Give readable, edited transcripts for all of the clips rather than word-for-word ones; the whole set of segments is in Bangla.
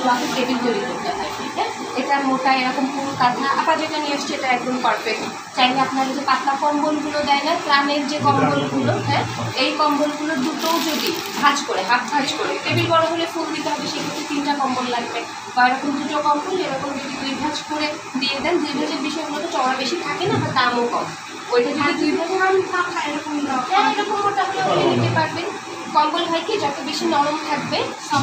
আমাকে টেবিল তৈরি করতে হয়। হ্যাঁ, এটার মোটা এরকম পুরো কাঁথা, আবার যেটা নিয়ে এসছে এটা একদম পারফেক্ট। চাইলে আপনারা যে পাতলা কম্বলগুলো দেয় না, ত্রাণের যে কম্বলগুলো, হ্যাঁ, এই কম্বলগুলো দুটোও যদি ভাঁজ করে, হাফ ভাঁজ করে, টেবিল বড় হলে ফুল দিতে হবে, সেক্ষেত্রে 3টা কম্বল লাগবে, বা এরকম 2টো কম্বল এরকম যদি 2 ভাঁজ করে দিয়ে দেন, 2 ভাঁজের বিষয়গুলো তো চওড়া বেশি থাকে না, বা দামও কম, ওইটা যদি 2 ভাঁজ এরকম মোটা হলে নিতে পারবেন। কম্বল হয় কি, যত বেশি নরম থাকবে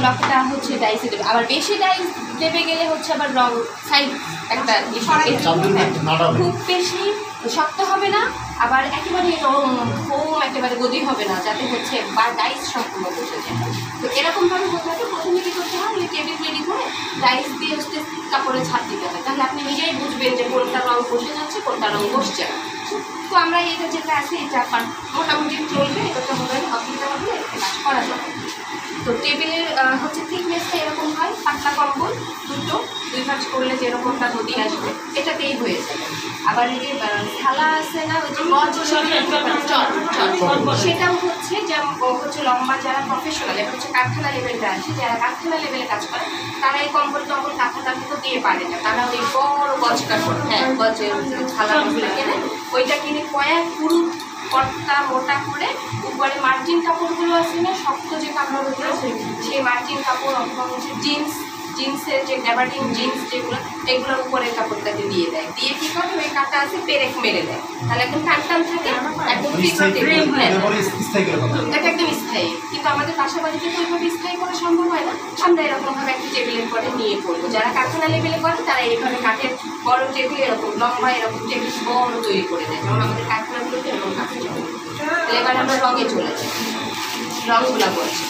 লকটা হচ্ছে ডাইসে দেবে, আবার বেশি ডাইস দেবে গেলে হচ্ছে আবার রং সাইড একটা খুব বেশি শক্ত হবে না, আবার একেবারে নরম ফোম একেবারে গদি হবে না, যাতে হচ্ছে বা ডাইস সম্পূর্ণ বসে যায়। তো এরকমভাবে হতে হবে। প্রথমে কী করতে হয়, ওই টেবিল রেডি করে ডাইস দিয়ে হচ্ছে কাপড়ে ছাপ দিতে হবে, তাহলে আপনি নিজেই বুঝবেন যে কোনটা রং বসে যাচ্ছে, কোনটা রং বসছে না। তো আমরা এটা যেটা আছে এটা মোটামুটি চলবে, এটা হবে অসুবিধা হলে কাজ করা যাবে। তো টেবিলের হচ্ছে থিকনেসটা এরকম হয়, পাতলা কম্বল দুটো 2 ভাঁজ করলে যেরকমটা গদি আসবে এটাতেই হয়ে যাবে। আবার এই যে থালা আছে না, ওই যে গজ সেটাও হচ্ছে যেমন হচ্ছে লম্বা যারা প্রফেশনাল, এটা হচ্ছে কারখানা লেভেলটা আছে, যারা কারখানা লেভেলে কাজ করে তারা এই কম্বল টম্বল কাঁথা তো দিয়ে পারে না, তারা ওই বড় গজ কাপড়, হ্যাঁ গজের থালাগুলো কেনে, ওইটা কিনে কয়েক পুরো কটটা মোটা করে উপরে মার্জিন কাপড়গুলো আছে না, শক্ত যে কাপড়গুলো আছে সেই মার্জিন কাপড় অথবা হচ্ছে জিন্সের যে গ্যাবার্ডিন জিন্স যেগুলো, এগুলোর উপরে কাপড়টাকে দিয়ে দেয়, দিয়ে কী করে ওই কাটা আছে পেরেক মেরে দেয়, তাহলে একদম টান টান থাকে, একদম এটা একদম স্থায়ী। কিন্তু আমাদের পাশাপাশিতে তো ওইভাবে স্থায়ী করা সম্ভব হয় না, আমরা এরকমভাবে একটা টেবিলের পরে নিয়ে পড়বো। যারা কারখানা লেভেলে করে তারা এইভাবে কাঠের বড় টেবিল এরকম লম্বা এরকম টেবিল বড় তৈরি করে দেয়, যেমন আমাদের কারখানাগুলোতে এরকম কাজ চলে। এবার আমরা রঙে চলে যাই, রঙগুলা বলছি।